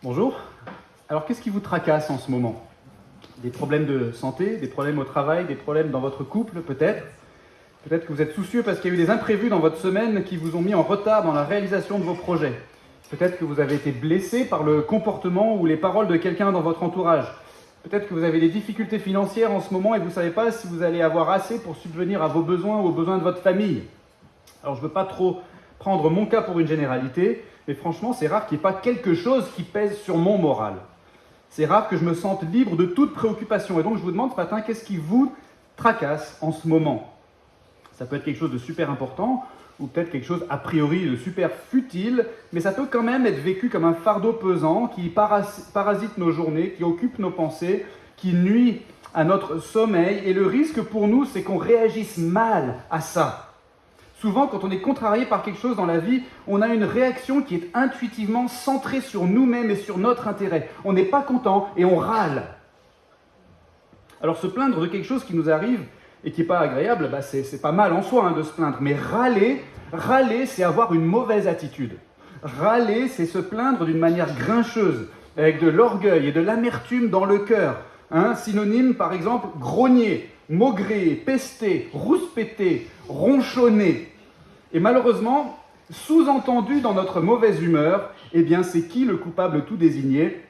Bonjour. Alors, qu'est-ce qui vous tracasse en ce moment? Des problèmes de santé, des problèmes au travail, des problèmes dans votre couple, peut-être? Peut-être que vous êtes soucieux parce qu'il y a eu des imprévus dans votre semaine qui vous ont mis en retard dans la réalisation de vos projets. Peut-être que vous avez été blessé par le comportement ou les paroles de quelqu'un dans votre entourage. Peut-être que vous avez des difficultés financières en ce moment et vous ne savez pas si vous allez avoir assez pour subvenir à vos besoins ou aux besoins de votre famille. Alors, je ne veux pas trop prendre mon cas pour une généralité, mais franchement, c'est rare qu'il n'y ait pas quelque chose qui pèse sur mon moral. C'est rare que je me sente libre de toute préoccupation. Et donc, je vous demande ce matin, qu'est-ce qui vous tracasse en ce moment? Ça peut être quelque chose de super important, ou peut-être quelque chose a priori de super futile, mais ça peut quand même être vécu comme un fardeau pesant qui parasite nos journées, qui occupe nos pensées, qui nuit à notre sommeil. Et le risque pour nous, c'est qu'on réagisse mal à ça. Souvent, quand on est contrarié par quelque chose dans la vie, on a une réaction qui est intuitivement centrée sur nous-mêmes et sur notre intérêt. On n'est pas content et on râle. Alors se plaindre de quelque chose qui nous arrive et qui n'est pas agréable, c'est pas mal en soi de se plaindre. Mais râler, c'est avoir une mauvaise attitude. Râler, c'est se plaindre d'une manière grincheuse, avec de l'orgueil et de l'amertume dans le cœur. Synonyme, par exemple, grogner, maugréer, pester, rouspéter, ronchonner. Et malheureusement, sous-entendu dans notre mauvaise humeur, eh bien c'est qui le coupable tout désigné?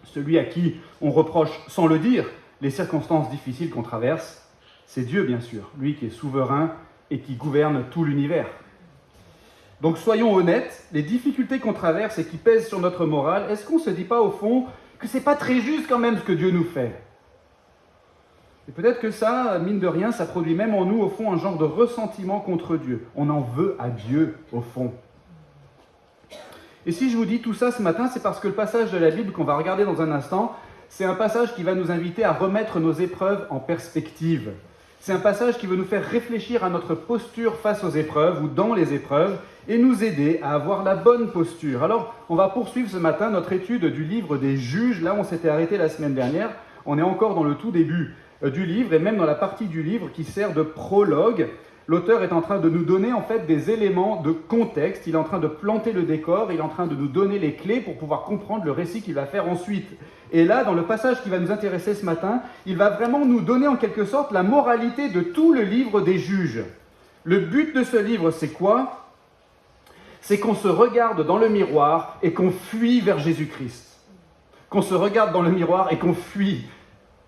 Celui à qui on reproche, sans le dire, les circonstances difficiles qu'on traverse. C'est Dieu, bien sûr, lui qui est souverain et qui gouverne tout l'univers. Donc soyons honnêtes, les difficultés qu'on traverse et qui pèsent sur notre morale, est-ce qu'on ne se dit pas au fond que c'est pas très juste quand même ce que Dieu nous fait? Et peut-être que ça, mine de rien, ça produit même en nous, au fond, un genre de ressentiment contre Dieu. On en veut à Dieu, au fond. Et si je vous dis tout ça ce matin, c'est parce que le passage de la Bible qu'on va regarder dans un instant, c'est un passage qui va nous inviter à remettre nos épreuves en perspective. C'est un passage qui veut nous faire réfléchir à notre posture face aux épreuves ou dans les épreuves et nous aider à avoir la bonne posture. Alors, on va poursuivre ce matin notre étude du livre des Juges. Là, on s'était arrêté la semaine dernière. On est encore dans le tout début du livre et même dans la partie du livre qui sert de prologue. L'auteur est en train de nous donner en fait des éléments de contexte, il est en train de planter le décor, il est en train de nous donner les clés pour pouvoir comprendre le récit qu'il va faire ensuite. Et là, dans le passage qui va nous intéresser ce matin, il va vraiment nous donner en quelque sorte la moralité de tout le livre des Juges. Le but de ce livre, c'est quoi? C'est qu'on se regarde dans le miroir et qu'on fuit vers Jésus-Christ. Qu'on se regarde dans le miroir et qu'on fuit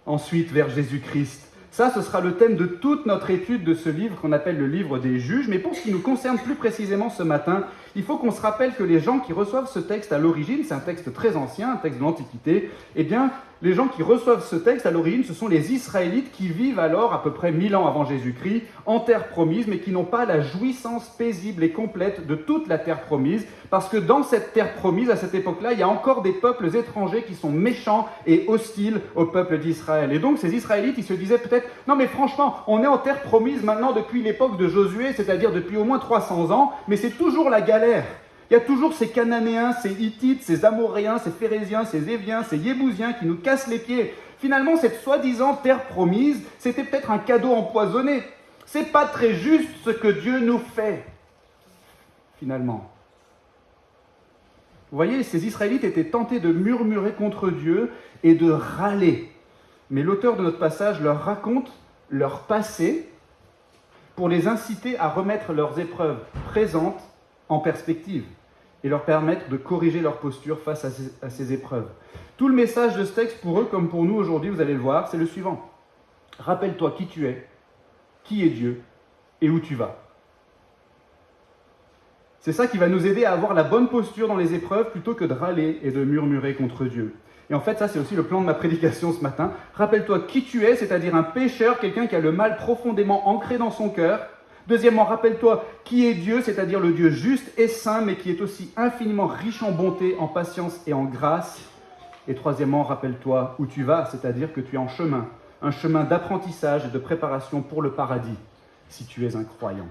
ensuite vers Jésus-Christ. Ça, ce sera le thème de toute notre étude de ce livre qu'on appelle le livre des Juges. Mais pour ce qui nous concerne plus précisément ce matin, il faut qu'on se rappelle que les gens qui reçoivent ce texte à l'origine, c'est un texte très ancien, un texte de l'Antiquité, eh bien, les gens qui reçoivent ce texte à l'origine, ce sont les Israélites qui vivent alors à peu près 1000 ans avant Jésus-Christ, en terre promise, mais qui n'ont pas la jouissance paisible et complète de toute la terre promise, parce que dans cette terre promise, à cette époque-là, il y a encore des peuples étrangers qui sont méchants et hostiles au peuple d'Israël. Et donc ces Israélites, ils se disaient peut-être, non mais franchement, on est en terre promise maintenant depuis l'époque de Josué, c'est-à-dire depuis au moins 300 ans, mais c'est toujours la galère. Il y a toujours ces Cananéens, ces Hittites, ces Amoréens, ces Phérésiens, ces Éviens, ces Yébousiens qui nous cassent les pieds. Finalement, cette soi-disant terre promise, c'était peut-être un cadeau empoisonné. C'est pas très juste ce que Dieu nous fait, finalement. Vous voyez, ces Israélites étaient tentés de murmurer contre Dieu et de râler. Mais l'auteur de notre passage leur raconte leur passé pour les inciter à remettre leurs épreuves présentes en perspective et leur permettre de corriger leur posture face à ces épreuves. Tout le message de ce texte, pour eux comme pour nous aujourd'hui, vous allez le voir, c'est le suivant. Rappelle-toi qui tu es, qui est Dieu et où tu vas. C'est ça qui va nous aider à avoir la bonne posture dans les épreuves plutôt que de râler et de murmurer contre Dieu. Et en fait, ça c'est aussi le plan de ma prédication ce matin. Rappelle-toi qui tu es, c'est-à-dire un pécheur, quelqu'un qui a le mal profondément ancré dans son cœur. Deuxièmement, rappelle-toi qui est Dieu, c'est-à-dire le Dieu juste et saint, mais qui est aussi infiniment riche en bonté, en patience et en grâce. Et troisièmement, rappelle-toi où tu vas, c'est-à-dire que tu es en chemin, un chemin d'apprentissage et de préparation pour le paradis, si tu es un croyant.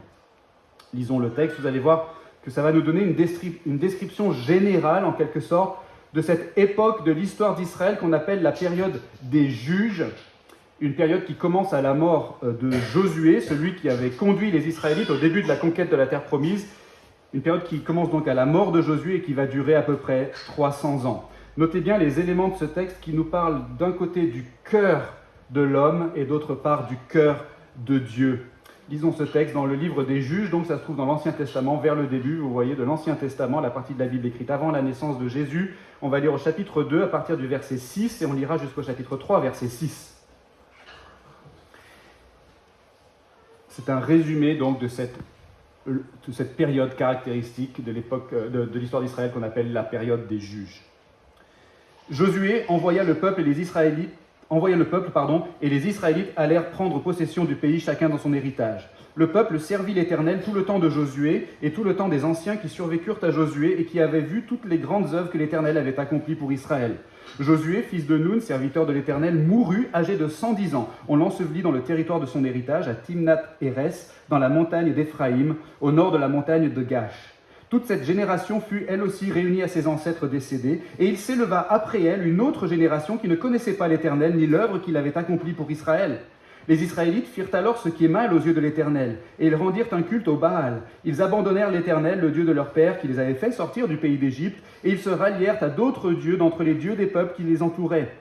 Lisons le texte, vous allez voir que ça va nous donner une description générale, en quelque sorte, de cette époque de l'histoire d'Israël qu'on appelle la période des Juges, une période qui commence à la mort de Josué, celui qui avait conduit les Israélites au début de la conquête de la terre promise, une période qui commence donc à la mort de Josué et qui va durer à peu près 300 ans. Notez bien les éléments de ce texte qui nous parlent d'un côté du cœur de l'homme et d'autre part du cœur de Dieu. Lisons ce texte dans le livre des Juges, donc ça se trouve dans l'Ancien Testament, vers le début, vous voyez, de l'Ancien Testament, la partie de la Bible écrite avant la naissance de Jésus. On va lire au chapitre 2 à partir du verset 6 et on lira jusqu'au chapitre 3, verset 6. C'est un résumé donc de cette période caractéristique de l'époque de l'histoire d'Israël qu'on appelle la période des juges. Josué envoya le peuple et les Israélites allèrent prendre possession du pays, chacun dans son héritage. Le peuple servit l'Éternel tout le temps de Josué et tout le temps des anciens qui survécurent à Josué et qui avaient vu toutes les grandes œuvres que l'Éternel avait accomplies pour Israël. Josué, fils de Nun, serviteur de l'Éternel, mourut âgé de 110 ans. On l'ensevelit dans le territoire de son héritage, à Timnath-Hérès, dans la montagne d'Éphraïm, au nord de la montagne de Gash. Toute cette génération fut elle aussi réunie à ses ancêtres décédés, et il s'éleva après elle une autre génération qui ne connaissait pas l'Éternel ni l'œuvre qu'il avait accomplie pour Israël. Les Israélites firent alors ce qui est mal aux yeux de l'Éternel, et ils rendirent un culte au Baal. Ils abandonnèrent l'Éternel, le Dieu de leur père, qui les avait fait sortir du pays d'Égypte, et ils se rallièrent à d'autres dieux d'entre les dieux des peuples qui les entouraient.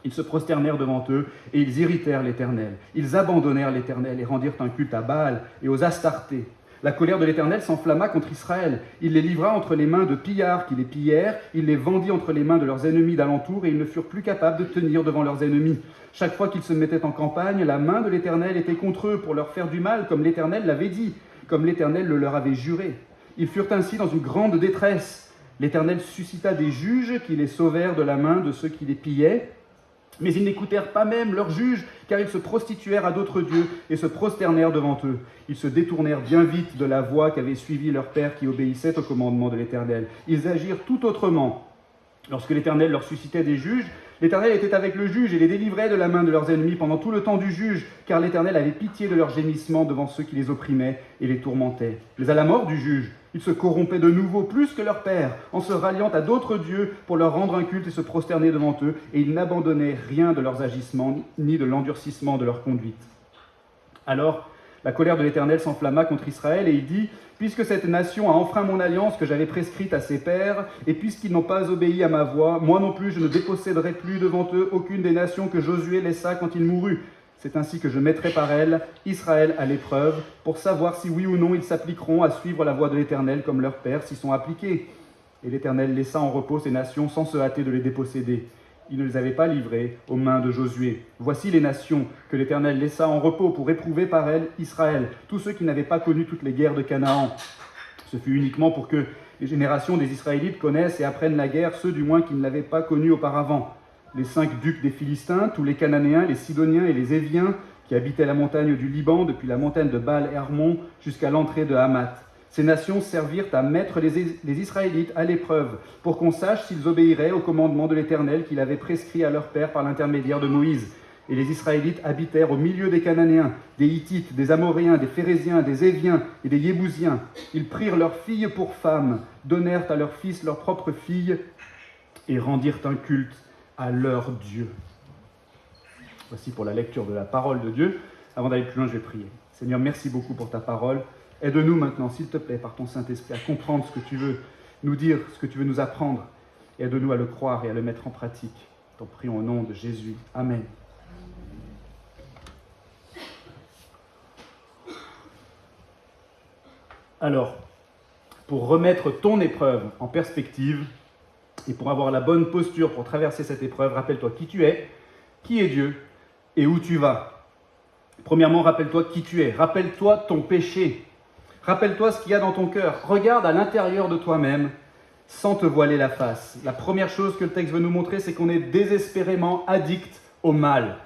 Ils se prosternèrent devant eux, et ils irritèrent l'Éternel. Ils abandonnèrent l'Éternel, et rendirent un culte à Baal et aux Astartés. La colère de l'Éternel s'enflamma contre Israël. Il les livra entre les mains de pillards qui les pillèrent, il les vendit entre les mains de leurs ennemis d'alentour, et ils ne furent plus capables de tenir devant leurs ennemis. Chaque fois qu'ils se mettaient en campagne, la main de l'Éternel était contre eux pour leur faire du mal, comme l'Éternel l'avait dit, comme l'Éternel le leur avait juré. Ils furent ainsi dans une grande détresse. L'Éternel suscita des juges qui les sauvèrent de la main de ceux qui les pillaient. Mais ils n'écoutèrent pas même leurs juges, car ils se prostituèrent à d'autres dieux et se prosternèrent devant eux. Ils se détournèrent bien vite de la voie qu'avait suivie leur père qui obéissait au commandement de l'Éternel. Ils agirent tout autrement. Lorsque l'Éternel leur suscitait des juges, l'Éternel était avec le juge et les délivrait de la main de leurs ennemis pendant tout le temps du juge, car l'Éternel avait pitié de leurs gémissements devant ceux qui les opprimaient et les tourmentaient. Mais à la mort du juge, ils se corrompaient de nouveau plus que leur père, en se ralliant à d'autres dieux pour leur rendre un culte et se prosterner devant eux, et ils n'abandonnaient rien de leurs agissements, ni de l'endurcissement de leur conduite. Alors, la colère de l'Éternel s'enflamma contre Israël, et il dit « Puisque cette nation a enfreint mon alliance que j'avais prescrite à ses pères, et puisqu'ils n'ont pas obéi à ma voix, moi non plus je ne déposséderai plus devant eux aucune des nations que Josué laissa quand il mourut. C'est ainsi que je mettrai par elles Israël à l'épreuve, pour savoir si oui ou non ils s'appliqueront à suivre la voie de l'Éternel comme leurs pères s'y sont appliqués. » Et l'Éternel laissa en repos ces nations sans se hâter de les déposséder. Il ne les avait pas livrées aux mains de Josué. Voici les nations que l'Éternel laissa en repos pour éprouver par elles Israël, tous ceux qui n'avaient pas connu toutes les guerres de Canaan. Ce fut uniquement pour que les générations des Israélites connaissent et apprennent la guerre, ceux du moins qui ne l'avaient pas connue auparavant. Les 5 ducs des Philistins, tous les Cananéens, les Sidoniens et les Éviens, qui habitaient la montagne du Liban, depuis la montagne de Baal-Hermon jusqu'à l'entrée de Hamath. Ces nations servirent à mettre les Israélites à l'épreuve, pour qu'on sache s'ils obéiraient au commandement de l'Éternel qu'il avait prescrit à leur père par l'intermédiaire de Moïse. Et les Israélites habitèrent au milieu des Cananéens, des Hittites, des Amoréens, des Phéréziens, des Éviens et des Yébousiens. Ils prirent leurs filles pour femmes, donnèrent à leurs fils leurs propres filles et rendirent un culte à leur Dieu. Voici pour la lecture de la parole de Dieu. Avant d'aller plus loin, je vais prier. Seigneur, merci beaucoup pour ta parole. Aide-nous maintenant, s'il te plaît, par ton Saint-Esprit, à comprendre ce que tu veux nous dire, ce que tu veux nous apprendre. Et aide-nous à le croire et à le mettre en pratique. T'en prions au nom de Jésus. Amen. Alors, pour remettre ton épreuve en perspective et pour avoir la bonne posture pour traverser cette épreuve, rappelle-toi qui tu es, qui est Dieu et où tu vas. Premièrement, rappelle-toi qui tu es. Rappelle-toi ton péché. Rappelle-toi ce qu'il y a dans ton cœur. Regarde à l'intérieur de toi-même sans te voiler la face. La première chose que le texte veut nous montrer, c'est qu'on est désespérément addict au mal.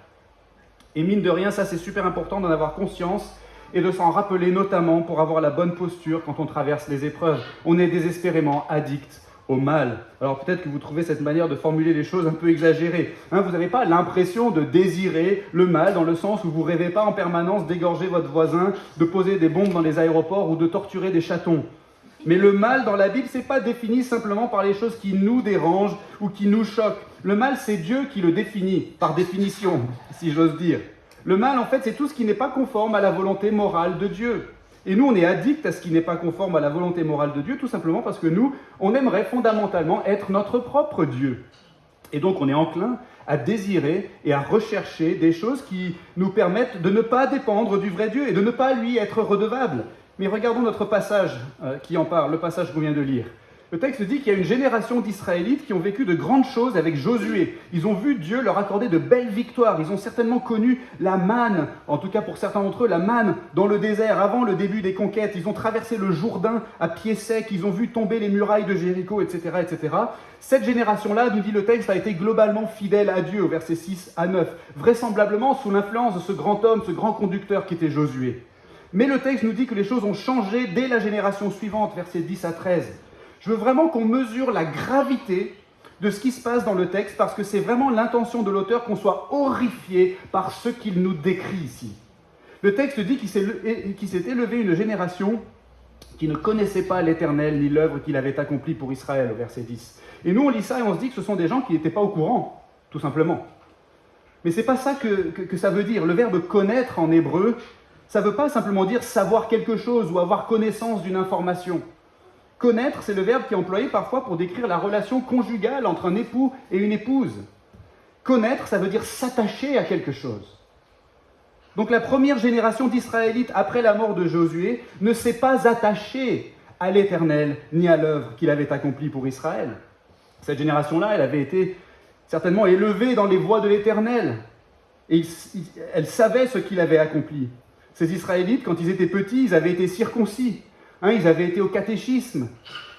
Et mine de rien, ça c'est super important d'en avoir conscience et de s'en rappeler notamment pour avoir la bonne posture quand on traverse les épreuves. On est désespérément addict au mal. Alors peut-être que vous trouvez cette manière de formuler les choses un peu exagérée. Vous n'avez pas l'impression de désirer le mal dans le sens où vous ne rêvez pas en permanence d'égorger votre voisin, de poser des bombes dans les aéroports ou de torturer des chatons. Mais le mal dans la Bible, ce n'est pas défini simplement par les choses qui nous dérangent ou qui nous choquent. Le mal, c'est Dieu qui le définit, par définition, si j'ose dire. Le mal, en fait, c'est tout ce qui n'est pas conforme à la volonté morale de Dieu. Et nous, on est addicts à ce qui n'est pas conforme à la volonté morale de Dieu, tout simplement parce que nous, on aimerait fondamentalement être notre propre Dieu. Et donc on est enclin à désirer et à rechercher des choses qui nous permettent de ne pas dépendre du vrai Dieu et de ne pas lui être redevable. Mais regardons notre passage qui en parle, le passage qu'on vient de lire. Le texte dit qu'il y a une génération d'Israélites qui ont vécu de grandes choses avec Josué. Ils ont vu Dieu leur accorder de belles victoires. Ils ont certainement connu la manne, en tout cas pour certains d'entre eux, la manne dans le désert avant le début des conquêtes. Ils ont traversé le Jourdain à pied sec. Ils ont vu tomber les murailles de Jéricho, etc., etc. Cette génération-là, nous dit le texte, a été globalement fidèle à Dieu, au verset 6 à 9, vraisemblablement sous l'influence de ce grand homme, ce grand conducteur qui était Josué. Mais le texte nous dit que les choses ont changé dès la génération suivante, versets 10 à 13. Je veux vraiment qu'on mesure la gravité de ce qui se passe dans le texte, parce que c'est vraiment l'intention de l'auteur qu'on soit horrifié par ce qu'il nous décrit ici. Le texte dit qu'il s'est élevé une génération qui ne connaissait pas l'Éternel ni l'œuvre qu'il avait accomplie pour Israël, au verset 10. Et nous, on lit ça et on se dit que ce sont des gens qui n'étaient pas au courant, tout simplement. Mais ce n'est pas ça que ça veut dire. Le verbe « connaître » en hébreu, ça ne veut pas simplement dire savoir quelque chose ou avoir connaissance d'une information. Connaître, c'est le verbe qui est employé parfois pour décrire la relation conjugale entre un époux et une épouse. Connaître, ça veut dire s'attacher à quelque chose. Donc la première génération d'Israélites après la mort de Josué ne s'est pas attachée à l'Éternel ni à l'œuvre qu'il avait accomplie pour Israël. Cette génération-là, elle avait été certainement élevée dans les voies de l'Éternel. Et elle savait ce qu'il avait accompli. Ces Israélites, quand ils étaient petits, ils avaient été circoncis. Ils avaient été au catéchisme.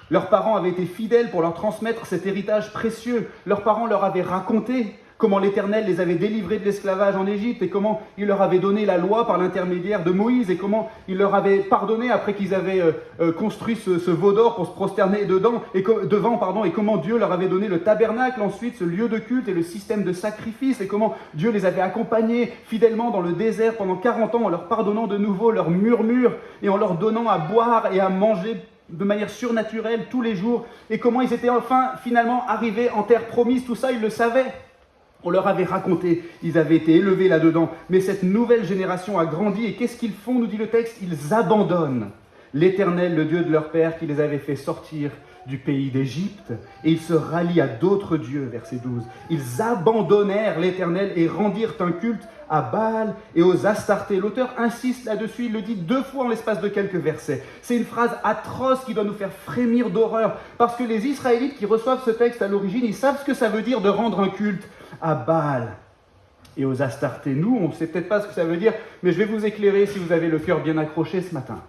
Leurs parents avaient été fidèles pour leur transmettre cet héritage précieux. Leurs parents leur avaient raconté comment l'Éternel les avait délivrés de l'esclavage en Égypte et comment il leur avait donné la loi par l'intermédiaire de Moïse et comment il leur avait pardonné après qu'ils avaient construit ce veau d'or pour se prosterner devant et comment Dieu leur avait donné le tabernacle ensuite, ce lieu de culte et le système de sacrifice et comment Dieu les avait accompagnés fidèlement dans le désert pendant 40 ans en leur pardonnant de nouveau leurs murmures et en leur donnant à boire et à manger de manière surnaturelle tous les jours et comment ils étaient enfin finalement arrivés en terre promise. Tout ça, ils le savaient. On leur avait raconté, ils avaient été élevés là-dedans. Mais cette nouvelle génération a grandi et qu'est-ce qu'ils font, nous dit le texte ? Ils abandonnent l'Éternel, le Dieu de leur père, qui les avait fait sortir du pays d'Égypte. Et ils se rallient à d'autres dieux, verset 12. Ils abandonnèrent l'Éternel et rendirent un culte à Baal et aux Astartés. L'auteur insiste là-dessus, il le dit 2 fois en l'espace de quelques versets. C'est une phrase atroce qui doit nous faire frémir d'horreur, parce que les Israélites qui reçoivent ce texte à l'origine, ils savent ce que ça veut dire de rendre un culte à Baal et aux Astartés. Nous, on ne sait peut-être pas ce que ça veut dire, mais je vais vous éclairer si vous avez le cœur bien accroché ce matin.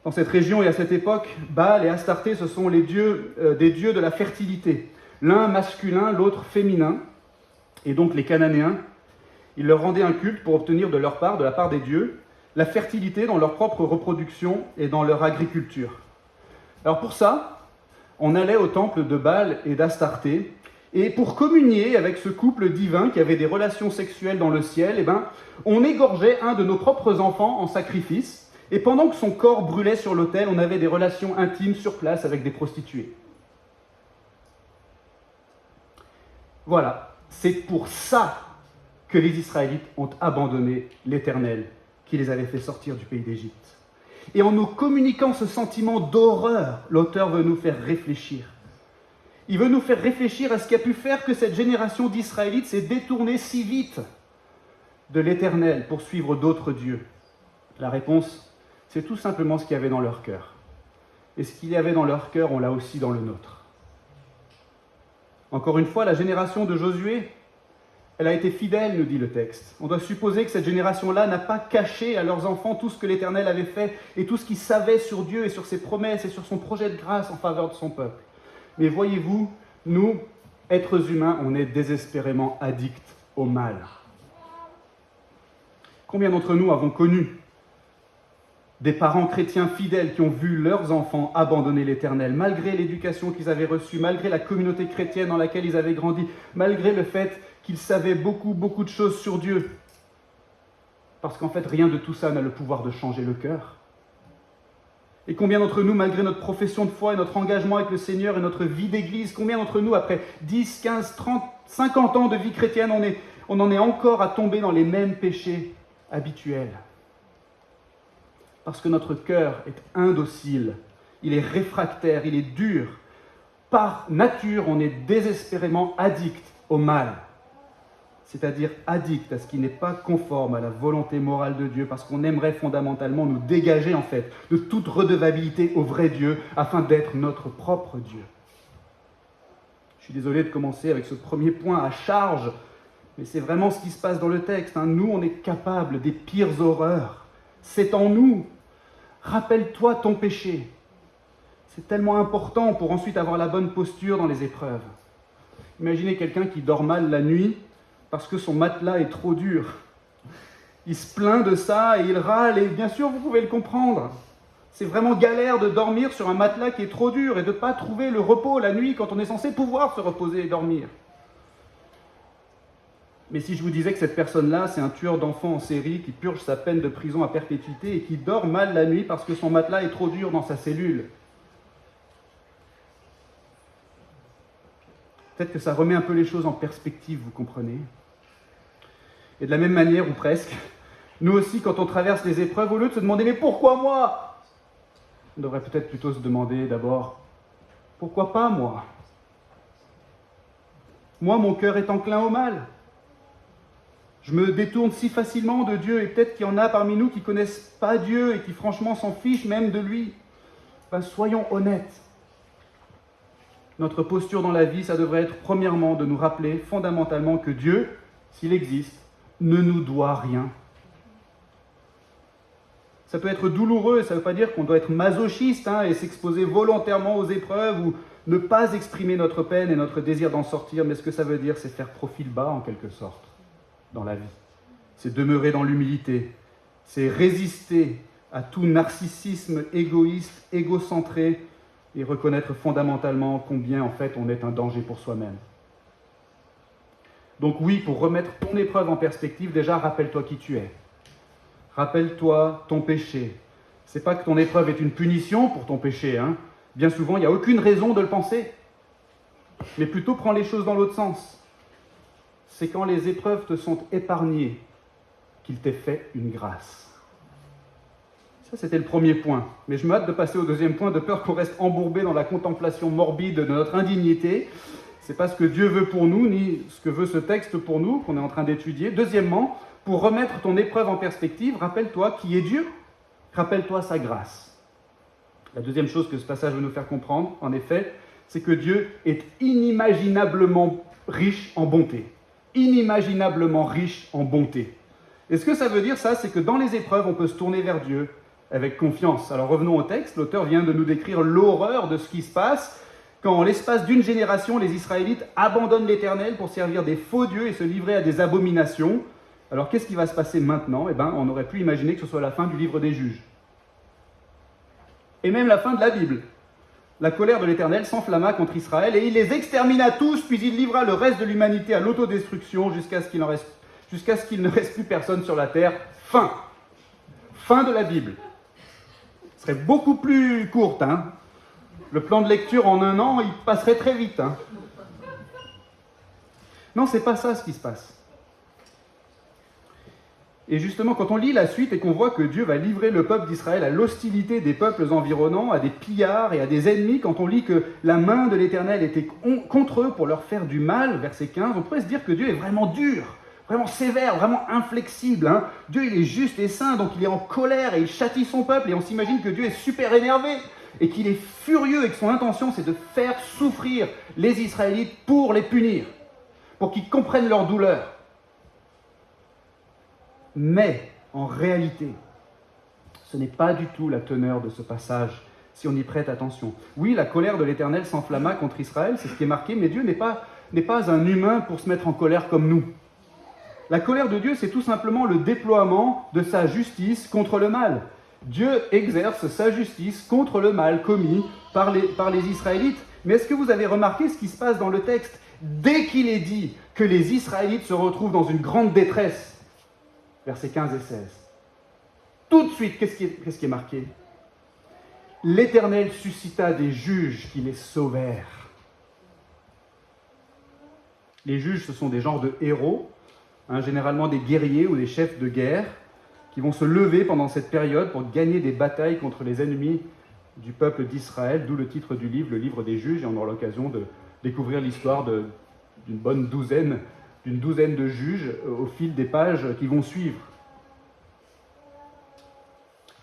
Dans cette région et à cette époque, Baal et Astarté, ce sont les dieux, des dieux de la fertilité. L'un masculin, l'autre féminin. Et donc les Cananéens, ils leur rendaient un culte pour obtenir de leur part, de la part des dieux, la fertilité dans leur propre reproduction et dans leur agriculture. Alors pour ça, on allait au temple de Baal et d'Astarté, et pour communier avec ce couple divin qui avait des relations sexuelles dans le ciel, on égorgeait un de nos propres enfants en sacrifice, et pendant que son corps brûlait sur l'autel, on avait des relations intimes sur place avec des prostituées. Voilà, c'est pour ça que les Israélites ont abandonné l'Éternel qui les avait fait sortir du pays d'Égypte. Et en nous communiquant ce sentiment d'horreur, l'auteur veut nous faire réfléchir. Il veut nous faire réfléchir à ce qui a pu faire que cette génération d'Israélites s'est détournée si vite de l'Éternel pour suivre d'autres dieux. La réponse, c'est tout simplement ce qu'il y avait dans leur cœur. Et ce qu'il y avait dans leur cœur, on l'a aussi dans le nôtre. Encore une fois, la génération de Josué, elle a été fidèle, nous dit le texte. On doit supposer que cette génération-là n'a pas caché à leurs enfants tout ce que l'Éternel avait fait et tout ce qu'ils savaient sur Dieu et sur ses promesses et sur son projet de grâce en faveur de son peuple. Mais voyez-vous, nous, êtres humains, on est désespérément addicts au mal. Combien d'entre nous avons connu des parents chrétiens fidèles qui ont vu leurs enfants abandonner l'Éternel, malgré l'éducation qu'ils avaient reçue, malgré la communauté chrétienne dans laquelle ils avaient grandi, malgré le fait qu'ils savaient beaucoup de choses sur Dieu. Parce qu'en fait, rien de tout ça n'a le pouvoir de changer le cœur. Et combien d'entre nous, malgré notre profession de foi et notre engagement avec le Seigneur et notre vie d'église, combien d'entre nous, après 10, 15, 30, 50 ans de vie chrétienne, on en est encore à tomber dans les mêmes péchés habituels ? Parce que notre cœur est indocile, il est réfractaire, il est dur par nature, on est désespérément addict au mal. C'est-à-dire addict à ce qui n'est pas conforme à la volonté morale de Dieu, parce qu'on aimerait fondamentalement nous dégager en fait de toute redevabilité au vrai Dieu, afin d'être notre propre Dieu. Je suis désolé de commencer avec ce premier point à charge, mais c'est vraiment ce qui se passe dans le texte. Nous, on est capables des pires horreurs. C'est en nous. Rappelle-toi ton péché. C'est tellement important pour ensuite avoir la bonne posture dans les épreuves. Imaginez quelqu'un qui dort mal la nuit parce que son matelas est trop dur. Il se plaint de ça et il râle, et bien sûr, vous pouvez le comprendre. C'est vraiment galère de dormir sur un matelas qui est trop dur et de ne pas trouver le repos la nuit quand on est censé pouvoir se reposer et dormir. Mais si je vous disais que cette personne-là, c'est un tueur d'enfants en série qui purge sa peine de prison à perpétuité et qui dort mal la nuit parce que son matelas est trop dur dans sa cellule, peut-être que ça remet un peu les choses en perspective, vous comprenez ? Et de la même manière, ou presque, nous aussi, quand on traverse les épreuves, au lieu de se demander « mais pourquoi moi ?» on devrait peut-être plutôt se demander d'abord « pourquoi pas moi ?» Moi, mon cœur est enclin au mal. Je me détourne si facilement de Dieu, et peut-être qu'il y en a parmi nous qui ne connaissent pas Dieu et qui franchement s'en fichent même de lui. Soyons honnêtes. Notre posture dans la vie, ça devrait être premièrement de nous rappeler fondamentalement que Dieu, s'il existe, ne nous doit rien. Ça peut être douloureux, ça ne veut pas dire qu'on doit être masochiste et s'exposer volontairement aux épreuves ou ne pas exprimer notre peine et notre désir d'en sortir, mais ce que ça veut dire, c'est faire profil bas en quelque sorte dans la vie. C'est demeurer dans l'humilité, c'est résister à tout narcissisme égoïste, égocentré, et reconnaître fondamentalement combien en fait on est un danger pour soi-même. Donc oui, pour remettre ton épreuve en perspective, déjà rappelle-toi qui tu es. Rappelle-toi ton péché. C'est pas que ton épreuve est une punition pour ton péché. Bien souvent, il n'y a aucune raison de le penser. Mais plutôt prends les choses dans l'autre sens. C'est quand les épreuves te sont épargnées qu'il t'est fait une grâce. Ça, c'était le premier point. Mais je me hâte de passer au deuxième point, de peur qu'on reste embourbé dans la contemplation morbide de notre indignité. Ce n'est pas ce que Dieu veut pour nous, ni ce que veut ce texte pour nous, qu'on est en train d'étudier. Deuxièmement, pour remettre ton épreuve en perspective, rappelle-toi qui est Dieu. Rappelle-toi sa grâce. La deuxième chose que ce passage veut nous faire comprendre, en effet, c'est que Dieu est inimaginablement riche en bonté. Inimaginablement riche en bonté. Et ce que ça veut dire, ça, c'est que dans les épreuves, on peut se tourner vers Dieu avec confiance. Alors revenons au texte, l'auteur vient de nous décrire l'horreur de ce qui se passe quand, en l'espace d'une génération, les Israélites abandonnent l'Éternel pour servir des faux dieux et se livrer à des abominations. Alors qu'est-ce qui va se passer maintenant ? On aurait pu imaginer que ce soit la fin du livre des Juges. Et même la fin de la Bible. La colère de l'Éternel s'enflamma contre Israël et il les extermina tous, puis il livra le reste de l'humanité à l'autodestruction jusqu'à ce qu'il ne reste plus personne sur la terre. Fin. Fin de la Bible. Ce serait beaucoup plus courte. Le plan de lecture en 1 an, il passerait très vite. Non, c'est pas ça ce qui se passe. Et justement, quand on lit la suite et qu'on voit que Dieu va livrer le peuple d'Israël à l'hostilité des peuples environnants, à des pillards et à des ennemis, quand on lit que la main de l'Éternel était contre eux pour leur faire du mal, verset 15, on pourrait se dire que Dieu est vraiment dur, vraiment sévère, vraiment inflexible. Dieu, il est juste et saint, donc il est en colère et il châtie son peuple, et on s'imagine que Dieu est super énervé et qu'il est furieux et que son intention, c'est de faire souffrir les Israélites pour les punir, pour qu'ils comprennent leur douleur. Mais, en réalité, ce n'est pas du tout la teneur de ce passage, si on y prête attention. Oui, la colère de l'Éternel s'enflamma contre Israël, c'est ce qui est marqué, mais Dieu n'est pas un humain pour se mettre en colère comme nous. La colère de Dieu, c'est tout simplement le déploiement de sa justice contre le mal. Dieu exerce sa justice contre le mal commis par les Israélites. Mais est-ce que vous avez remarqué ce qui se passe dans le texte ? Dès qu'il est dit que les Israélites se retrouvent dans une grande détresse, versets 15 et 16. Tout de suite, qu'est-ce qui est marqué ? L'Éternel suscita des juges qui les sauvèrent. Les juges, ce sont des genres de héros, généralement des guerriers ou des chefs de guerre, qui vont se lever pendant cette période pour gagner des batailles contre les ennemis du peuple d'Israël, d'où le titre du livre, le livre des juges, et on aura l'occasion de découvrir l'histoire d'une douzaine de juges au fil des pages qui vont suivre.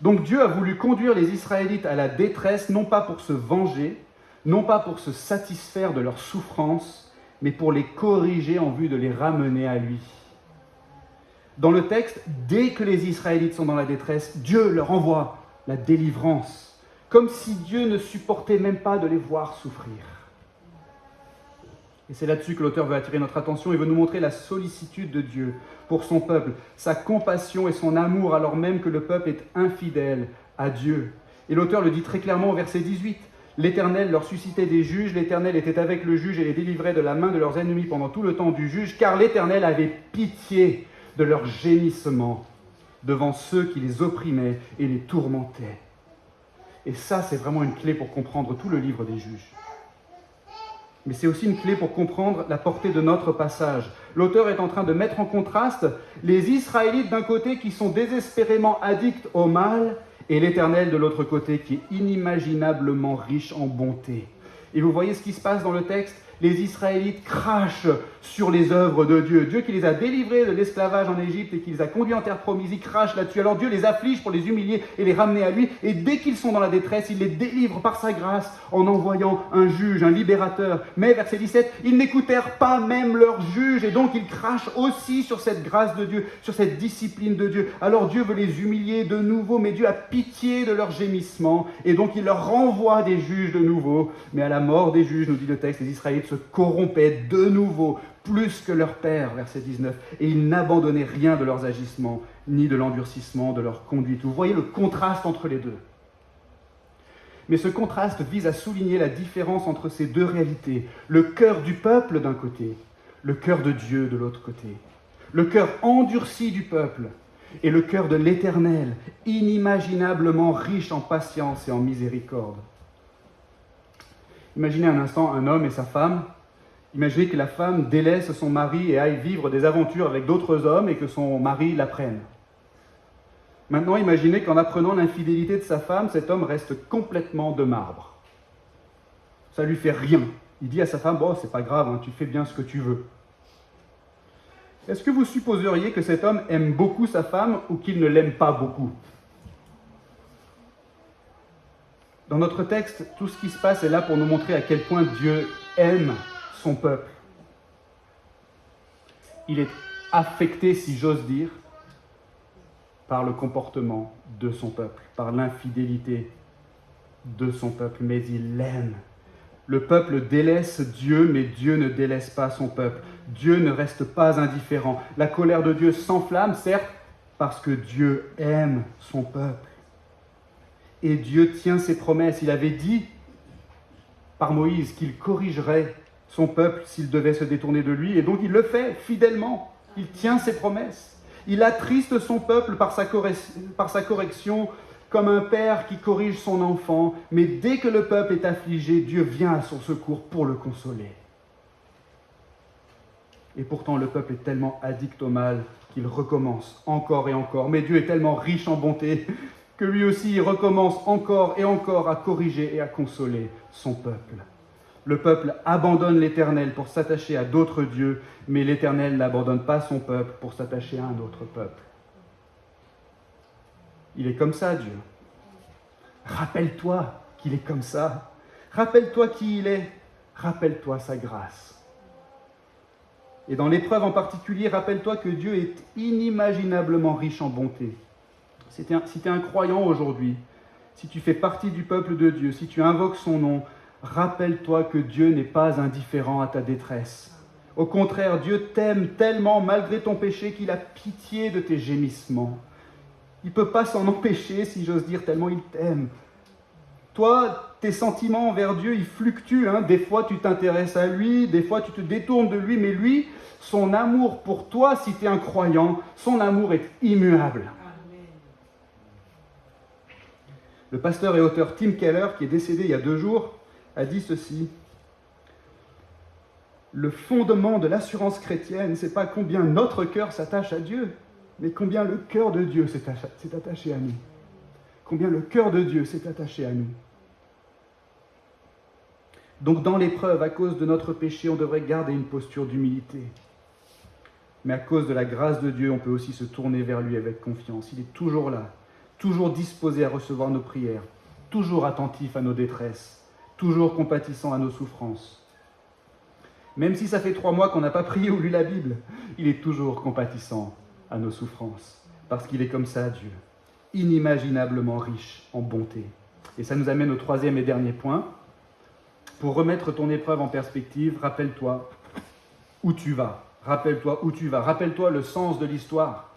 Donc Dieu a voulu conduire les Israélites à la détresse, non pas pour se venger, non pas pour se satisfaire de leur souffrance, mais pour les corriger en vue de les ramener à lui. Dans le texte, dès que les Israélites sont dans la détresse, Dieu leur envoie la délivrance, comme si Dieu ne supportait même pas de les voir souffrir. Et c'est là-dessus que l'auteur veut attirer notre attention et veut nous montrer la sollicitude de Dieu pour son peuple, sa compassion et son amour alors même que le peuple est infidèle à Dieu. Et l'auteur le dit très clairement au verset 18. L'Éternel leur suscitait des juges, l'Éternel était avec le juge et les délivrait de la main de leurs ennemis pendant tout le temps du juge, car l'Éternel avait pitié de leurs gémissements devant ceux qui les opprimaient et les tourmentaient. Et ça, c'est vraiment une clé pour comprendre tout le livre des juges. Mais c'est aussi une clé pour comprendre la portée de notre passage. L'auteur est en train de mettre en contraste les Israélites d'un côté qui sont désespérément addicts au mal et l'Éternel de l'autre côté qui est inimaginablement riche en bonté. Et vous voyez ce qui se passe dans le texte ? Les Israélites crachent sur les œuvres de Dieu. Dieu qui les a délivrés de l'esclavage en Égypte et qui les a conduits en terre promise, il crache là-dessus. Alors Dieu les afflige pour les humilier et les ramener à lui. Et dès qu'ils sont dans la détresse, il les délivre par sa grâce en envoyant un juge, un libérateur. Mais, verset 17, ils n'écoutèrent pas même leur juge et donc ils crachent aussi sur cette grâce de Dieu, sur cette discipline de Dieu. Alors Dieu veut les humilier de nouveau, mais Dieu a pitié de leurs gémissements et donc il leur renvoie des juges de nouveau. Mais à la mort des juges, nous dit le texte, les Israélites se corrompaient de nouveau, plus que leur père, verset 19, et ils n'abandonnaient rien de leurs agissements, ni de l'endurcissement de leur conduite. Vous voyez le contraste entre les deux. Mais ce contraste vise à souligner la différence entre ces deux réalités. Le cœur du peuple d'un côté, le cœur de Dieu de l'autre côté. Le cœur endurci du peuple et le cœur de l'Éternel, inimaginablement riche en patience et en miséricorde. Imaginez un instant un homme et sa femme. Imaginez que la femme délaisse son mari et aille vivre des aventures avec d'autres hommes et que son mari la prenne. Maintenant, imaginez qu'en apprenant l'infidélité de sa femme, cet homme reste complètement de marbre. Ça ne lui fait rien. Il dit à sa femme, « Bon, c'est pas grave, hein, tu fais bien ce que tu veux. » Est-ce que vous supposeriez que cet homme aime beaucoup sa femme ou qu'il ne l'aime pas beaucoup ? Dans notre texte, tout ce qui se passe est là pour nous montrer à quel point Dieu aime son peuple. Il est affecté, si j'ose dire, par le comportement de son peuple, par l'infidélité de son peuple, mais il l'aime. Le peuple délaisse Dieu, mais Dieu ne délaisse pas son peuple. Dieu ne reste pas indifférent. La colère de Dieu s'enflamme, certes, parce que Dieu aime son peuple. Et Dieu tient ses promesses. Il avait dit par Moïse qu'il corrigerait son peuple s'il devait se détourner de lui, et donc il le fait fidèlement. Il tient ses promesses. Il attriste son peuple par sa correction, comme un père qui corrige son enfant, mais dès que le peuple est affligé, Dieu vient à son secours pour le consoler. Et pourtant, le peuple est tellement addict au mal qu'il recommence encore et encore. Mais Dieu est tellement riche en bonté que lui aussi il recommence encore et encore à corriger et à consoler son peuple. Le peuple abandonne l'Éternel pour s'attacher à d'autres dieux, mais l'Éternel n'abandonne pas son peuple pour s'attacher à un autre peuple. Il est comme ça, Dieu. Rappelle-toi qu'il est comme ça. Rappelle-toi qui il est. Rappelle-toi sa grâce. Et dans l'épreuve en particulier, rappelle-toi que Dieu est inimaginablement riche en bonté. Si tu es un croyant aujourd'hui, si tu fais partie du peuple de Dieu, si tu invoques son nom, rappelle-toi que Dieu n'est pas indifférent à ta détresse. Au contraire, Dieu t'aime tellement malgré ton péché qu'il a pitié de tes gémissements. Il ne peut pas s'en empêcher, si j'ose dire, tellement il t'aime. Toi, tes sentiments envers Dieu, ils fluctuent. Des fois, tu t'intéresses à lui, des fois, tu te détournes de lui, mais lui, son amour pour toi, si tu es un croyant, son amour est immuable. Le pasteur et auteur Tim Keller, qui est décédé il y a 2 jours, a dit ceci. Le fondement de l'assurance chrétienne, ce n'est pas combien notre cœur s'attache à Dieu, mais combien le cœur de Dieu s'est attaché à nous. Combien le cœur de Dieu s'est attaché à nous. Donc dans l'épreuve, à cause de notre péché, on devrait garder une posture d'humilité. Mais à cause de la grâce de Dieu, on peut aussi se tourner vers lui avec confiance. Il est toujours là, toujours disposé à recevoir nos prières, toujours attentif à nos détresses, toujours compatissant à nos souffrances. Même si ça fait 3 mois qu'on n'a pas prié ou lu la Bible, il est toujours compatissant à nos souffrances, parce qu'il est comme ça, Dieu, inimaginablement riche en bonté. Et ça nous amène au 3e et dernier point. Pour remettre ton épreuve en perspective, rappelle-toi où tu vas. Rappelle-toi où tu vas. Rappelle-toi le sens de l'histoire.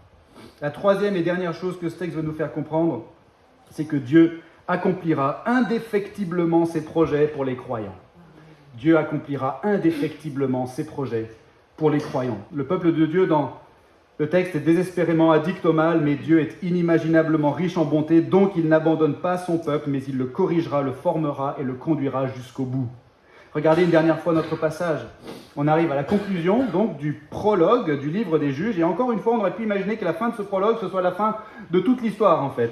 La 3e et dernière chose que ce texte veut nous faire comprendre, c'est que Dieu accomplira indéfectiblement ses projets pour les croyants. Dieu accomplira indéfectiblement ses projets pour les croyants. Le peuple de Dieu, dans le texte, est désespérément addict au mal, mais Dieu est inimaginablement riche en bonté, donc il n'abandonne pas son peuple, mais il le corrigera, le formera et le conduira jusqu'au bout. Regardez une dernière fois notre passage. On arrive à la conclusion donc du prologue du livre des Juges, et encore une fois, on aurait pu imaginer que la fin de ce prologue, ce soit la fin de toute l'histoire en fait.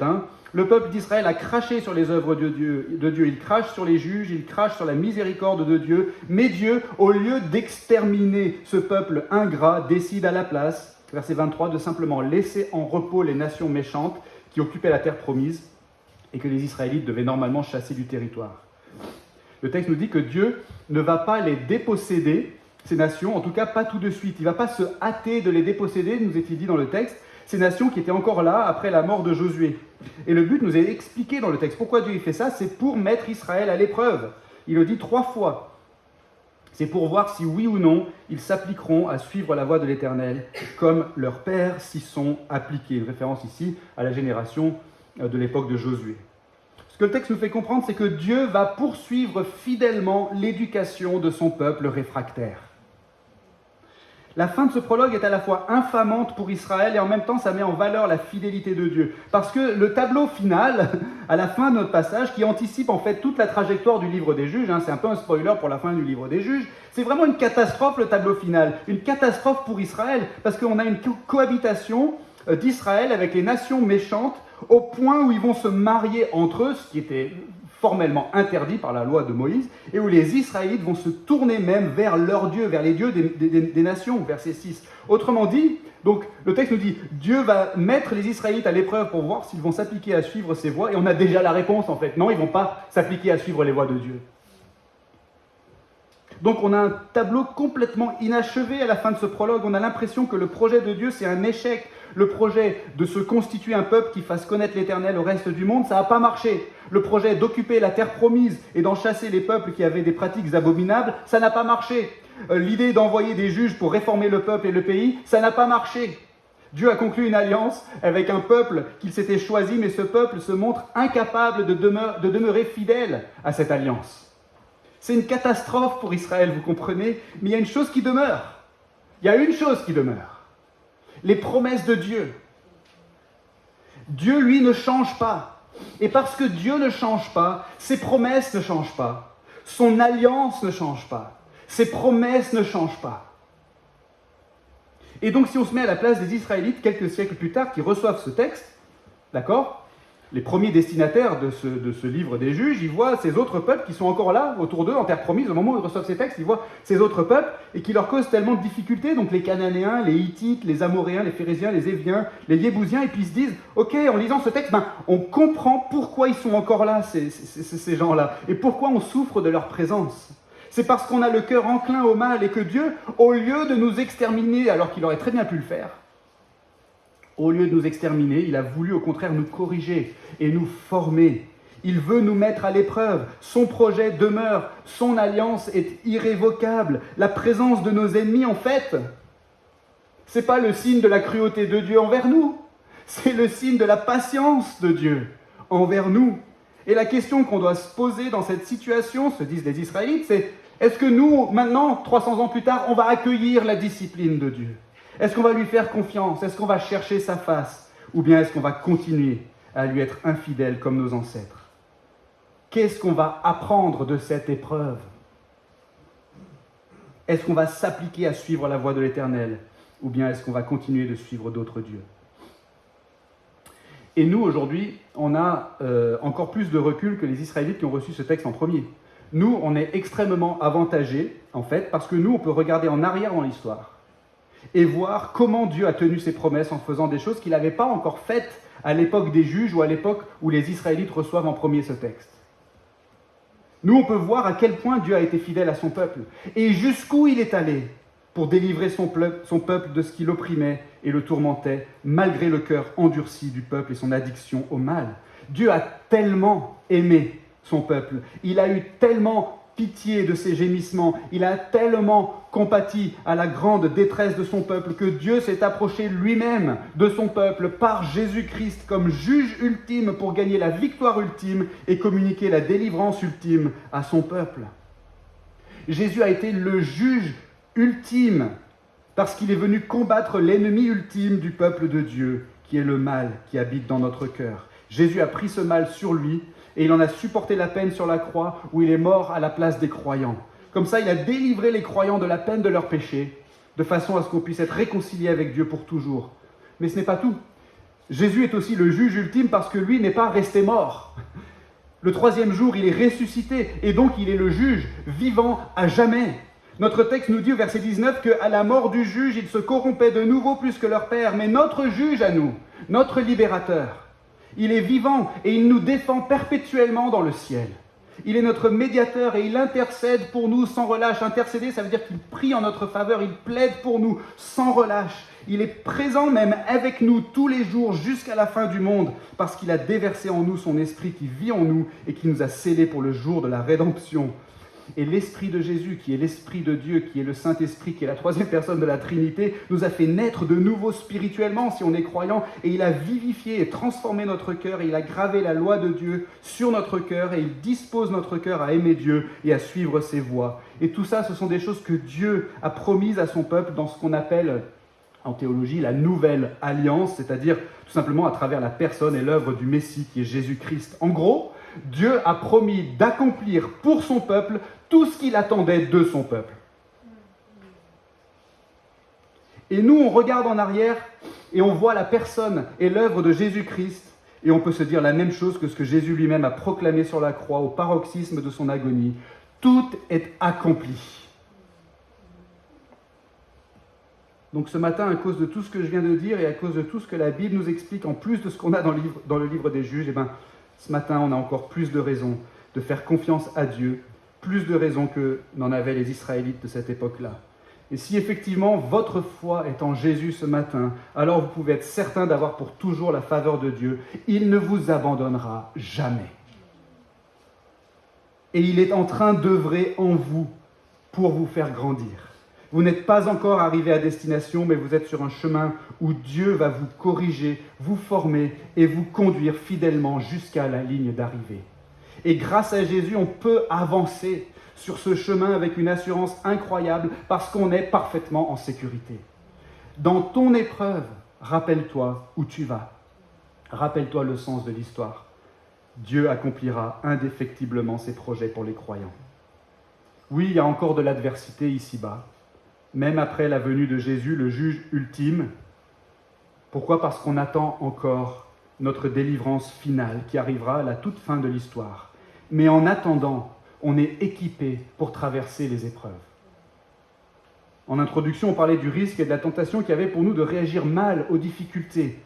Le peuple d'Israël a craché sur les œuvres de Dieu, il crache sur les juges, il crache sur la miséricorde de Dieu, mais Dieu, au lieu d'exterminer ce peuple ingrat, décide à la place, verset 23, de simplement laisser en repos les nations méchantes qui occupaient la terre promise et que les Israélites devaient normalement chasser du territoire. Le texte nous dit que Dieu ne va pas les déposséder, ces nations, en tout cas pas tout de suite. Il ne va pas se hâter de les déposséder, nous est-il dit dans le texte, ces nations qui étaient encore là après la mort de Josué. Et le but nous est expliqué dans le texte. Pourquoi Dieu fait ça? C'est pour mettre Israël à l'épreuve. Il le dit 3 fois. C'est pour voir si oui ou non ils s'appliqueront à suivre la voie de l'Éternel, comme leurs pères s'y sont appliqués. Une référence ici à la génération de l'époque de Josué. Ce que le texte nous fait comprendre, c'est que Dieu va poursuivre fidèlement l'éducation de son peuple réfractaire. La fin de ce prologue est à la fois infamante pour Israël et en même temps ça met en valeur la fidélité de Dieu. Parce que le tableau final, à la fin de notre passage, qui anticipe en fait toute la trajectoire du livre des Juges, c'est un peu un spoiler pour la fin du livre des Juges, c'est vraiment une catastrophe le tableau final, une catastrophe pour Israël, parce qu'on a une cohabitation d'Israël avec les nations méchantes au point où ils vont se marier entre eux, ce qui était formellement interdit par la loi de Moïse, et où les Israélites vont se tourner même vers leurs dieux, vers les dieux des nations, verset 6. Autrement dit, donc le texte nous dit, Dieu va mettre les Israélites à l'épreuve pour voir s'ils vont s'appliquer à suivre ses voies, et on a déjà la réponse en fait. Non, ils ne vont pas s'appliquer à suivre les voies de Dieu. Donc on a un tableau complètement inachevé à la fin de ce prologue. On a l'impression que le projet de Dieu, c'est un échec. Le projet de se constituer un peuple qui fasse connaître l'Éternel au reste du monde, ça n'a pas marché. Le projet d'occuper la terre promise et d'en chasser les peuples qui avaient des pratiques abominables, ça n'a pas marché. L'idée d'envoyer des juges pour réformer le peuple et le pays, ça n'a pas marché. Dieu a conclu une alliance avec un peuple qu'il s'était choisi, mais ce peuple se montre incapable de demeurer fidèle à cette alliance. C'est une catastrophe pour Israël, vous comprenez, mais il y a une chose qui demeure. Il y a une chose qui demeure. Les promesses de Dieu. Dieu, lui, ne change pas. Et parce que Dieu ne change pas, ses promesses ne changent pas. Son alliance ne change pas. Ses promesses ne changent pas. Et donc, si on se met à la place des Israélites, quelques siècles plus tard, qui reçoivent ce texte, d'accord ? Les premiers destinataires de ce livre des Juges, ils voient ces autres peuples qui sont encore là, autour d'eux, en terre promise, au moment où ils reçoivent ces textes, ils voient ces autres peuples et qui leur causent tellement de difficultés, donc les Cananéens, les Hittites, les Amoréens, les Phérésiens, les Éviens, les Yébousiens, et puis ils se disent, ok, en lisant ce texte, on comprend pourquoi ils sont encore là, ces gens-là, et pourquoi on souffre de leur présence. C'est parce qu'on a le cœur enclin au mal et que Dieu, au lieu de nous exterminer, alors qu'il aurait très bien pu le faire, au lieu de nous exterminer, il a voulu au contraire nous corriger et nous former. Il veut nous mettre à l'épreuve. Son projet demeure. Son alliance est irrévocable. La présence de nos ennemis, en fait, ce n'est pas le signe de la cruauté de Dieu envers nous. C'est le signe de la patience de Dieu envers nous. Et la question qu'on doit se poser dans cette situation, se disent les Israélites, c'est est-ce que nous, maintenant, 300 ans plus tard, on va accueillir la discipline de Dieu ? Est-ce qu'on va lui faire confiance? Est-ce qu'on va chercher sa face? Ou bien est-ce qu'on va continuer à lui être infidèle comme nos ancêtres? Qu'est-ce qu'on va apprendre de cette épreuve? Est-ce qu'on va s'appliquer à suivre la voie de l'Éternel? Ou bien est-ce qu'on va continuer de suivre d'autres dieux? Et nous, aujourd'hui, on a encore plus de recul que les Israélites qui ont reçu ce texte en premier. Nous, on est extrêmement avantagés, en fait, parce que nous, on peut regarder en arrière dans l'histoire et voir comment Dieu a tenu ses promesses en faisant des choses qu'il n'avait pas encore faites à l'époque des juges ou à l'époque où les Israélites reçoivent en premier ce texte. Nous, on peut voir à quel point Dieu a été fidèle à son peuple et jusqu'où il est allé pour délivrer son peuple de ce qui l'opprimait et le tourmentait, malgré le cœur endurci du peuple et son addiction au mal. Dieu a tellement aimé son peuple, il a eu tellement pitié de ses gémissements, il a tellement compati à la grande détresse de son peuple que Dieu s'est approché lui-même de son peuple par Jésus-Christ comme juge ultime pour gagner la victoire ultime et communiquer la délivrance ultime à son peuple. Jésus a été le juge ultime parce qu'il est venu combattre l'ennemi ultime du peuple de Dieu, qui est le mal qui habite dans notre cœur. Jésus a pris ce mal sur lui et il en a supporté la peine sur la croix où il est mort à la place des croyants. Comme ça, il a délivré les croyants de la peine de leurs péchés, de façon à ce qu'on puisse être réconcilié avec Dieu pour toujours. Mais ce n'est pas tout. Jésus est aussi le juge ultime parce que lui n'est pas resté mort. Le troisième jour, il est ressuscité et donc il est le juge vivant à jamais. Notre texte nous dit au verset 19 qu'à la mort du juge, ils se corrompaient de nouveau plus que leur père. Mais notre juge à nous, notre libérateur, il est vivant et il nous défend perpétuellement dans le ciel. Il est notre médiateur et il intercède pour nous sans relâche. Intercéder, ça veut dire qu'il prie en notre faveur, il plaide pour nous sans relâche. Il est présent même avec nous tous les jours jusqu'à la fin du monde parce qu'il a déversé en nous son esprit qui vit en nous et qui nous a scellés pour le jour de la rédemption. Et l'Esprit de Jésus, qui est l'Esprit de Dieu, qui est le Saint-Esprit, qui est la troisième personne de la Trinité, nous a fait naître de nouveau spirituellement, si on est croyant, et il a vivifié et transformé notre cœur, et il a gravé la loi de Dieu sur notre cœur, et il dispose notre cœur à aimer Dieu et à suivre ses voies. Et tout ça, ce sont des choses que Dieu a promises à son peuple dans ce qu'on appelle, en théologie, la nouvelle alliance, c'est-à-dire tout simplement à travers la personne et l'œuvre du Messie, qui est Jésus-Christ. En gros, Dieu a promis d'accomplir pour son peuple tout ce qu'il attendait de son peuple. Et nous, on regarde en arrière et on voit la personne et l'œuvre de Jésus-Christ et on peut se dire la même chose que ce que Jésus lui-même a proclamé sur la croix au paroxysme de son agonie. Tout est accompli. Donc ce matin, à cause de tout ce que je viens de dire et à cause de tout ce que la Bible nous explique, en plus de ce qu'on a dans le livre des juges, ce matin, on a encore plus de raisons de faire confiance à Dieu, plus de raisons que n'en avaient les Israélites de cette époque-là. Et si effectivement votre foi est en Jésus ce matin, alors vous pouvez être certain d'avoir pour toujours la faveur de Dieu. Il ne vous abandonnera jamais. Et il est en train d'œuvrer en vous pour vous faire grandir. Vous n'êtes pas encore arrivé à destination, mais vous êtes sur un chemin où Dieu va vous corriger, vous former et vous conduire fidèlement jusqu'à la ligne d'arrivée. Et grâce à Jésus, on peut avancer sur ce chemin avec une assurance incroyable parce qu'on est parfaitement en sécurité. Dans ton épreuve, rappelle-toi où tu vas. Rappelle-toi le sens de l'histoire. Dieu accomplira indéfectiblement ses projets pour les croyants. Oui, il y a encore de l'adversité ici-bas, même après la venue de Jésus, le juge ultime. Pourquoi ? Parce qu'on attend encore notre délivrance finale qui arrivera à la toute fin de l'histoire. Mais en attendant, on est équipé pour traverser les épreuves. En introduction, on parlait du risque et de la tentation qu'il y avait pour nous de réagir mal aux difficultés,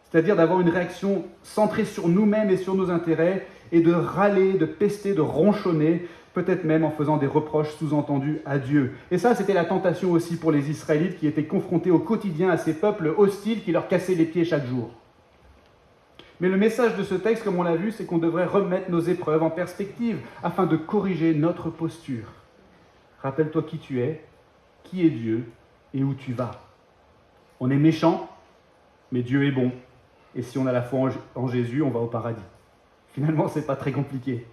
c'est-à-dire d'avoir une réaction centrée sur nous-mêmes et sur nos intérêts, et de râler, de pester, de ronchonner, peut-être même en faisant des reproches sous-entendus à Dieu. Et ça, c'était la tentation aussi pour les Israélites qui étaient confrontés au quotidien à ces peuples hostiles qui leur cassaient les pieds chaque jour. Mais le message de ce texte, comme on l'a vu, c'est qu'on devrait remettre nos épreuves en perspective afin de corriger notre posture. Rappelle-toi qui tu es, qui est Dieu et où tu vas. On est méchant, mais Dieu est bon. Et si on a la foi en Jésus, on va au paradis. Finalement, ce n'est pas très compliqué.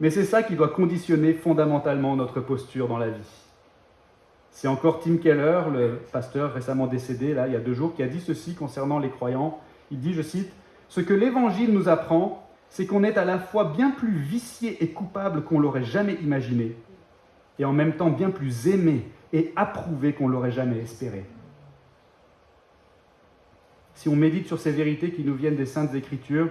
Mais c'est ça qui doit conditionner fondamentalement notre posture dans la vie. C'est encore Tim Keller, le pasteur récemment décédé, là, il y a 2 jours, qui a dit ceci concernant les croyants. Il dit, je cite, « Ce que l'Évangile nous apprend, c'est qu'on est à la fois bien plus vicié et coupable qu'on l'aurait jamais imaginé, et en même temps bien plus aimé et approuvé qu'on l'aurait jamais espéré. » Si on médite sur ces vérités qui nous viennent des Saintes Écritures,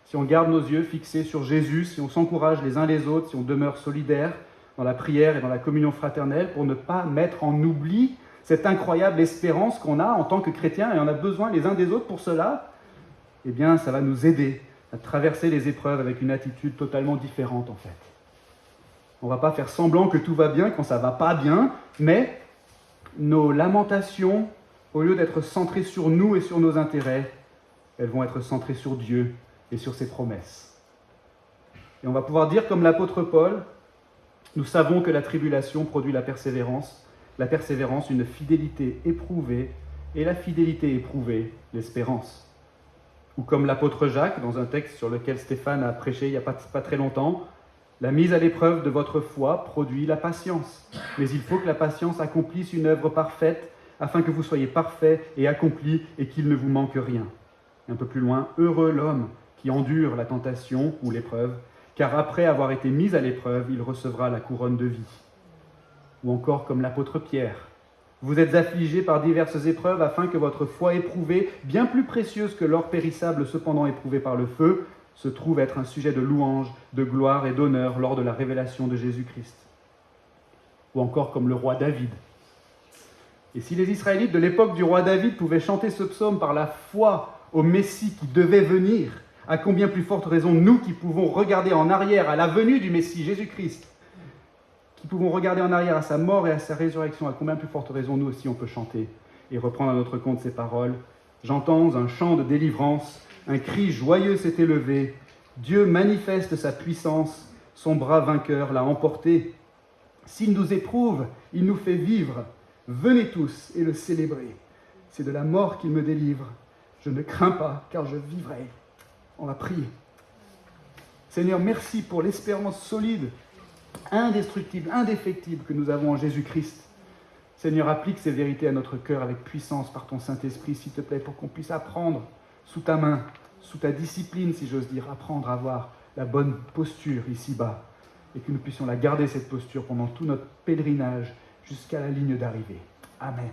si on garde nos yeux fixés sur Jésus, si on s'encourage les uns les autres, si on demeure solidaires dans la prière et dans la communion fraternelle pour ne pas mettre en oubli cette incroyable espérance qu'on a en tant que chrétiens, et on a besoin les uns des autres pour cela, eh bien ça va nous aider à traverser les épreuves avec une attitude totalement différente en fait. On ne va pas faire semblant que tout va bien quand ça ne va pas bien, mais nos lamentations, au lieu d'être centrées sur nous et sur nos intérêts, elles vont être centrées sur Dieu et sur ses promesses. Et on va pouvoir dire comme l'apôtre Paul, nous savons que la tribulation produit la persévérance une fidélité éprouvée, et la fidélité éprouvée, l'espérance. Ou comme l'apôtre Jacques, dans un texte sur lequel Stéphane a prêché il n'y a pas très longtemps, la mise à l'épreuve de votre foi produit la patience. Mais il faut que la patience accomplisse une œuvre parfaite, afin que vous soyez parfaits et accomplis et qu'il ne vous manque rien. Un peu plus loin, heureux l'homme qui endure la tentation ou l'épreuve, car après avoir été mis à l'épreuve, il recevra la couronne de vie. Ou encore comme l'apôtre Pierre, vous êtes affligés par diverses épreuves afin que votre foi éprouvée, bien plus précieuse que l'or périssable cependant éprouvé par le feu, se trouve être un sujet de louange, de gloire et d'honneur lors de la révélation de Jésus-Christ. Ou encore comme le roi David. Et si les Israélites de l'époque du roi David pouvaient chanter ce psaume par la foi au Messie qui devait venir, à combien plus forte raison nous qui pouvons regarder en arrière à la venue du Messie, Jésus-Christ, qui pouvons regarder en arrière à sa mort et à sa résurrection, à combien plus forte raison nous aussi on peut chanter et reprendre à notre compte ces paroles. J'entends un chant de délivrance, un cri joyeux s'est élevé, Dieu manifeste sa puissance, son bras vainqueur l'a emporté. S'il nous éprouve, il nous fait vivre. Venez tous et le célébrer. C'est de la mort qu'il me délivre. Je ne crains pas, car je vivrai. On va prier. Seigneur, merci pour l'espérance solide, indestructible, indéfectible que nous avons en Jésus-Christ. Seigneur, applique ces vérités à notre cœur avec puissance par ton Saint-Esprit, s'il te plaît, pour qu'on puisse apprendre sous ta main, sous ta discipline, si j'ose dire, apprendre à avoir la bonne posture ici-bas, et que nous puissions la garder, cette posture, pendant tout notre pèlerinage jusqu'à la ligne d'arrivée. Amen.